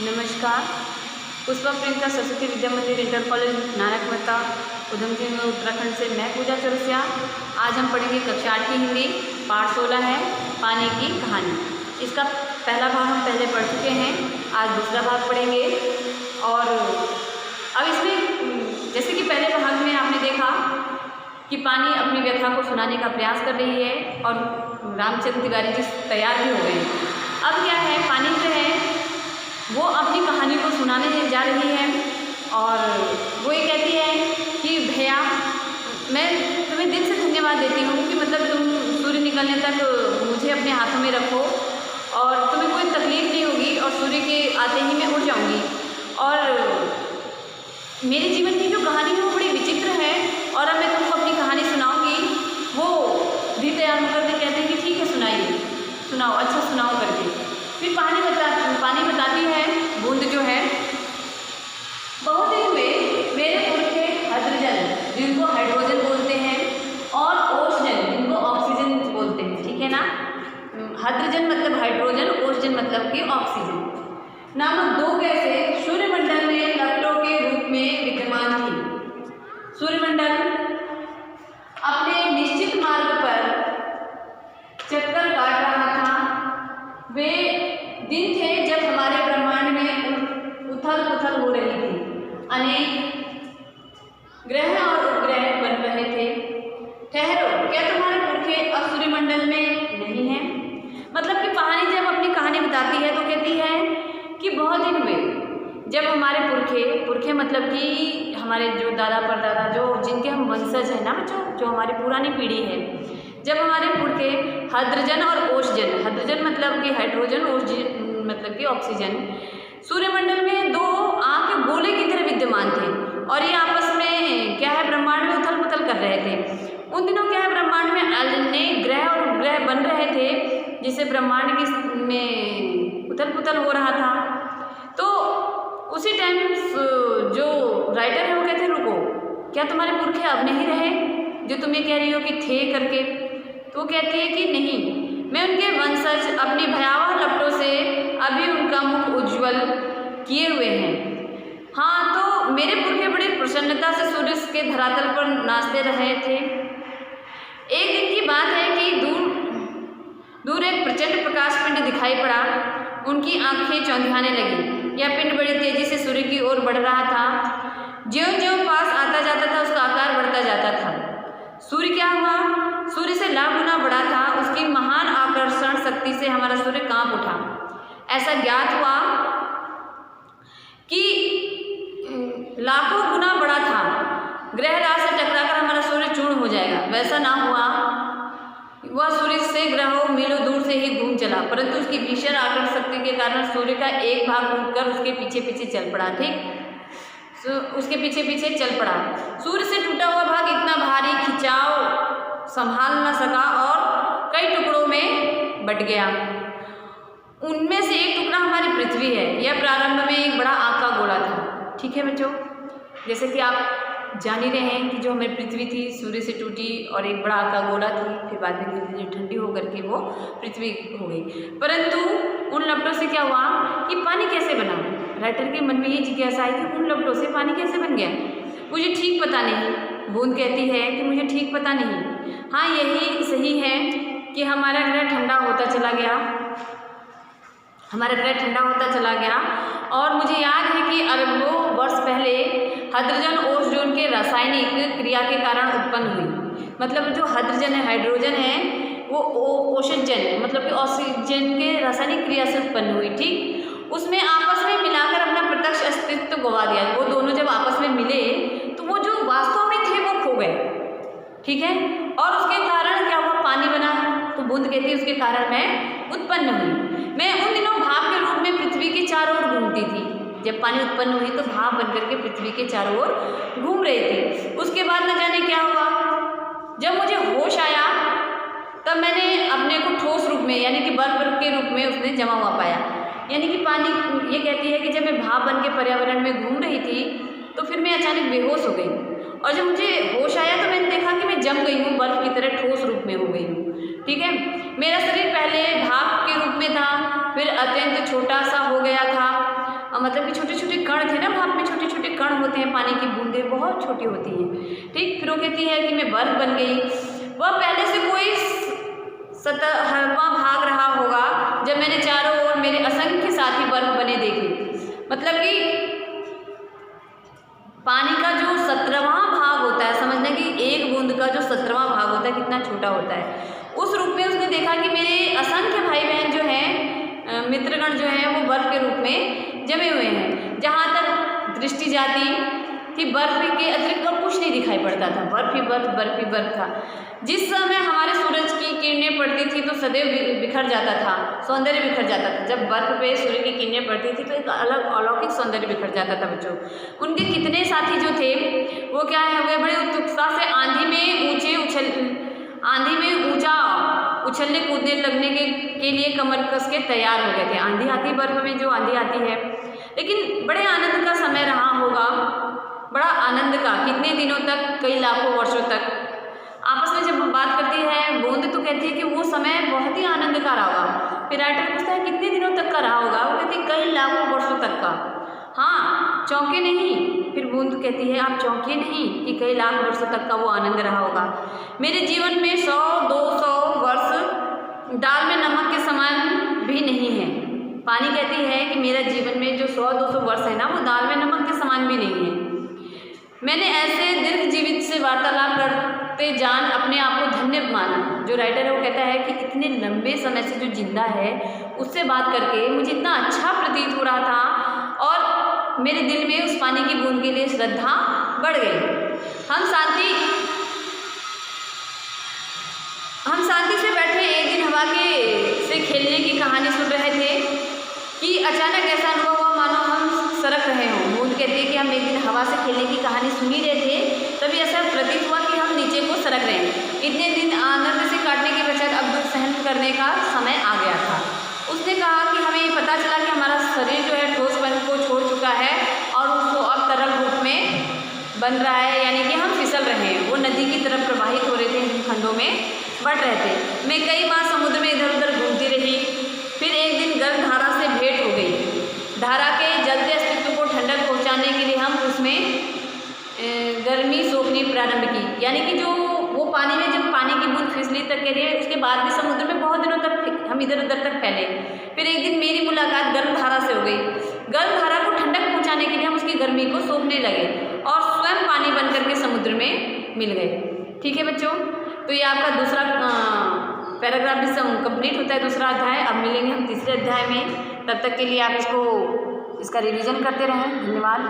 नमस्कार। पुष्पा प्रियंका सरस्वती विद्या मंदिर inter college Nanak Mehta Udham Singh में उत्तराखंड से मैं पूजा चौरसिया। आज हम पढ़ेंगे कक्षा 8 की हिंदी पाठ 16 है पानी की कहानी। इसका पहला भाग हम पहले पढ़ चुके हैं, आज दूसरा भाग पढ़ेंगे। और अब इसमें जैसे कि पहले भाग में आपने देखा कि पानी अपनी व्यथा को सुनाने का प्रयास कर रही है और रामचंद्र तिवारी जी तैयार भी हो गए। अब क्या है, पानी जो है वो अपनी कहानी को सुनाने जा रही है और वो ये कहती है कि भैया मैं तुम्हें दिल से धन्यवाद देती हूँ कि मतलब तुम सूर्य निकलने तक मुझे अपने हाथों में रखो और तुम्हें कोई तकलीफ़ नहीं होगी और सूर्य के आते ही मैं उड़ जाऊँगी। और मेरे जीवन की जो कहानी है वो बड़ी विचित्र है और अब मैं तुमको अपनी कहानी सुनाऊँगी। वो भी तैयार होकर के कहते हैं कि ठीक है सुनाइए, सुनाओ, अच्छा सुनाओ करके। फिर पानी बताती है, बूंद जो है, बहुत दिन हुए मेरे पुरखे हाइड्रोजन जिनको हाइड्रोजन बोलते हैं और ऑक्सीजन जिनको ऑक्सीजन बोलते हैं, ठीक है ना। हाइड्रोजन मतलब हाइड्रोजन, ऑक्सीजन मतलब कि ऑक्सीजन नामक दो गैसें सूर्यमंडल में लपटों के रूप में विद्यमान थी। सूर्यमंडल अपने निश्चित मार्ग पर चक्कर काट रहा था। वे दिन थे जब हमारे ब्रह्मांड में उथल पुथल हो रही थी, अनेक ग्रह और उपग्रह बन रहे थे। ठहरो, क्या तुम्हारे पुरखे अब सूर्यमंडल में नहीं हैं? मतलब कि पानी जब अपनी कहानी बताती है तो कहती है कि बहुत दिन हुए जब हमारे पुरखे मतलब कि हमारे जो दादा परदादा जो जिनके हम वंशज हैं ना बच्चों, जो हमारी पुरानी पीढ़ी है, जब हमारे पुरखे हाइड्रोजन और ऑक्सीजन, हाइड्रोजन मतलब कि हाइड्रोजन, ऑक्सीजन मतलब कि ऑक्सीजन, सूर्यमंडल में दो आँख के गोले की तरह विद्यमान थे और ये आपस में क्या है, ब्रह्मांड में उथल पुथल कर रहे थे। उन दिनों क्या है, ब्रह्मांड में अनेक ग्रह और उपग्रह बन रहे थे जिससे ब्रह्मांड की में उथल पुथल हो रहा था। तो उसी टाइम जो राइटर है वो कहते हैं रुको, क्या तुम्हारे पुरखे अब नहीं रहे जो तुम ये कह रही हो कि थे करके? तो वो कहती है कि नहीं, मैं उनके वंशज अपनी भयावह लपटों से अभी उनका मुख उज्ज्वल किए हुए हैं। हाँ, तो मेरे पुरखे बड़ी प्रसन्नता से सूर्य के धरातल पर नाचते रहे थे। एक दिन की बात है कि दूर एक प्रचंड प्रकाश पिंड दिखाई पड़ा। उनकी आंखें चौंधियाने लगी। यह पिंड बड़ी तेजी से सूर्य की ओर बढ़ रहा था। ज्यों-ज्यों पास आता जाता था उसका आकार बढ़ता जाता था। सूर्य क्या हुआ? सूर्य से लाख गुना बड़ा था। उसकी महान आकर्षण शक्ति से हमारा सूर्य कांप उठा। ऐसा ज्ञात हुआ कि लाखों गुना बड़ा था। ग्रह राशि से टकराकर हमारा सूर्य चूर्ण हो जाएगा। वैसा ना हुआ। वह सूर्य से ग्रहों मीलों दूर से ही घूम चला, परंतु उसकी भीषण आकर्षण शक्ति के कारण सूर्य का एक भाग टूटकर उसके पीछे पीछे चल पड़ा। ठीक, उसके पीछे पीछे चल पड़ा। सूर्य से टूटा हुआ भाग इतना भारी खिंचाव संभाल न सका और कई टुकड़ों में बट गया। उनमें से एक टुकड़ा हमारी पृथ्वी है। यह प्रारंभ में एक बड़ा आग का गोला था। ठीक है बच्चों, जैसे कि आप जान ही रहे हैं कि जो हमारी पृथ्वी थी सूर्य से टूटी और एक बड़ा आग का गोला थी, फिर बाद में धीरे धीरे ठंडी होकर के वो पृथ्वी हो गई। परंतु उन लपटों से क्या हुआ कि पानी कैसे बना? राइटर के मन में ये जिज्ञासा आई कि उन लपटों से पानी कैसे बन गया? मुझे ठीक पता नहीं। बूंद कहती है कि मुझे ठीक पता नहीं। हाँ, यही सही है कि हमारा ग्रह ठंडा होता चला गया, हमारा ग्रह ठंडा होता चला गया। और मुझे याद है कि अरबों वर्ष पहले हाइड्रोजन ऑक्सीजन के रासायनिक क्रिया के कारण उत्पन्न हुई। मतलब जो हाइड्रोजन है, हाइड्रोजन है, वो ऑक्सीजन मतलब कि ऑक्सीजन के रासायनिक क्रिया से उत्पन्न हुई। ठीक, उसमें आपस में मिलाकर अपना प्रत्यक्ष अस्तित्व गवा दिया। वो दोनों जब आपस में मिले तो वो जो वास्तव में थे वो खो गए। ठीक है, और उसके कारण क्या हुआ? पानी बना। तो बूंद कहती है उसके कारण मैं उत्पन्न हुई। मैं उन दिनों भाप के रूप में पृथ्वी के चारों ओर घूमती थी। जब पानी उत्पन्न हुई तो भाप बनकर के पृथ्वी के चारों ओर घूम रही थी। उसके बाद न जाने क्या हुआ, जब मुझे होश आया तब मैंने अपने को ठोस रूप में यानी कि बर्फ के रूप में उसने जमा हुआ पाया। यानी कि पानी ये कहती है कि जब मैं भाप बन के पर्यावरण में घूम रही थी तो फिर मैं अचानक बेहोश हो गई और जब मुझे होश आया तो मैंने देखा कि मैं जम गई हूँ, बर्फ की तरह ठोस रूप में हो गई हूँ। ठीक है, मेरा शरीर पहले भाप के रूप में था, फिर अत्यंत छोटा सा हो गया था कि छोटे छोटे कण थे ना, भाप में छोटे छोटे कण होते हैं, पानी की बूंदें बहुत छोटी होती हैं। ठीक, फिर वो कहती है कि मैं बर्फ बन गई। वह पहले से कोई हवा भाग रहा होगा जब मैंने चारों ओर मेरे असंख्य साथी बर्फ बने देखे। मतलब कि पानी का जो 17वां भाग होता है, समझना कि एक बूंद का जो 17वां भाग होता है कितना छोटा होता है, उस रूप में उसने देखा कि मेरे असंख्य भाई बहन जो हैं, मित्रगण जो हैं, वो बर्फ के रूप में जमे हुए हैं। जहाँ तक दृष्टि जाती थी बर्फ के अतिरिक्त और कुछ नहीं दिखाई पड़ता था, बर्फ ही बर्फ था। जिस समय हमारे सूरज की किरणें पड़ती थी तो सदैव बिखर जाता था, सौंदर्य बिखर जाता था। जब बर्फ पे सूर्य की किरणें पड़ती थी तो एक अलग अलौकिक सौंदर्य बिखर जाता था बच्चों। उनके कितने साथी जो थे वो क्या है, वे बड़े उत्सुकता से आंधी में ऊंचा उछलने कूदने लगने के लिए कमर कस के तैयार हो गए थे। आंधी आती, बर्फ में जो आंधी आती है, लेकिन बड़े आनंद का समय रहा होगा, बड़ा आनंद का, कितने दिनों तक, कई लाखों वर्षों तक। आपस में जब बात करती है बूंद तो कहती है कि वो समय बहुत ही आनंद का रहा होगा। फिर राइटर पूछता है कितने दिनों तक का रहा होगा, वो कहती है कई लाखों वर्षों तक का। हाँ, चौंके नहीं। फिर बूंद कहती है आप चौंकिए नहीं कि कई लाख वर्षों तक का वो आनंद रहा होगा। मेरे जीवन में 100-200 वर्ष दाल में नमक के समान भी नहीं है। पानी कहती है कि मेरा जीवन में जो 100-200 वर्ष है ना, वो दाल में नमक के समान भी नहीं है। मैंने ऐसे दीर्घ जीवित से वार्तालाप करते जान अपने आप को धन्य माना। जो राइटर है वो कहता है कि इतने लंबे समय से जो जिंदा है उससे बात करके मुझे इतना अच्छा प्रतीत हो रहा था और मेरे दिल में उस पानी की बूंद के लिए श्रद्धा बढ़ गई। हम शांति से बैठे एक दिन हवा से खेलने की कहानी सुन रहे थे कि अचानक ऐसा अनुभव हुआ मानो हम सरक रहे हों। बूंद कहती है कि हम एक दिन हवा से खेलने की कहानी सुन ही रहे थे, तभी ऐसा प्रतीत हुआ कि हम नीचे को सरक रहे हैं। इतने दिन आनंद से काटने के पश्चात अब दुख सहन करने का समय आ गया था। उसने कहा कि हमें ये पता चला कि हमारा शरीर जो है ठोसपन को छोड़ चुका है और उसको अब तरल रूप में बन रहा है, यानी कि हम फिसल रहे हैं। वो नदी की तरफ प्रवाहित हो रहे थे, हिमखंडों में बढ़ रहे थे। मैं कई बार समुद्र में इधर उधर घूमती रही। फिर एक दिन गर्म धारा से भेंट हो गई। धारा के जलते अस्तित्व को ठंडक पहुंचाने के लिए हम उसमें गर्मी सोखनी प्रारंभ की, यानी कि जो वो पानी में जब पानी की बूंद फिसली तक के लिए, उसके बाद भी समुद्र में बहुत दिनों तक हम इधर उधर तक फैले। फिर एक दिन मेरी मुलाकात गर्म धारा से हो गई। गर्म धारा को ठंडक पहुंचाने के लिए हम उसकी गर्मी को सोखने लगे और स्वयं पानी बन करके समुद्र में मिल गए। ठीक है बच्चों, तो ये आपका दूसरा पैराग्राफ भी कंप्लीट होता है, दूसरा अध्याय। अब मिलेंगे हम तीसरे अध्याय में। तब तक के लिए आप इसका रिवीजन करते रहें। धन्यवाद।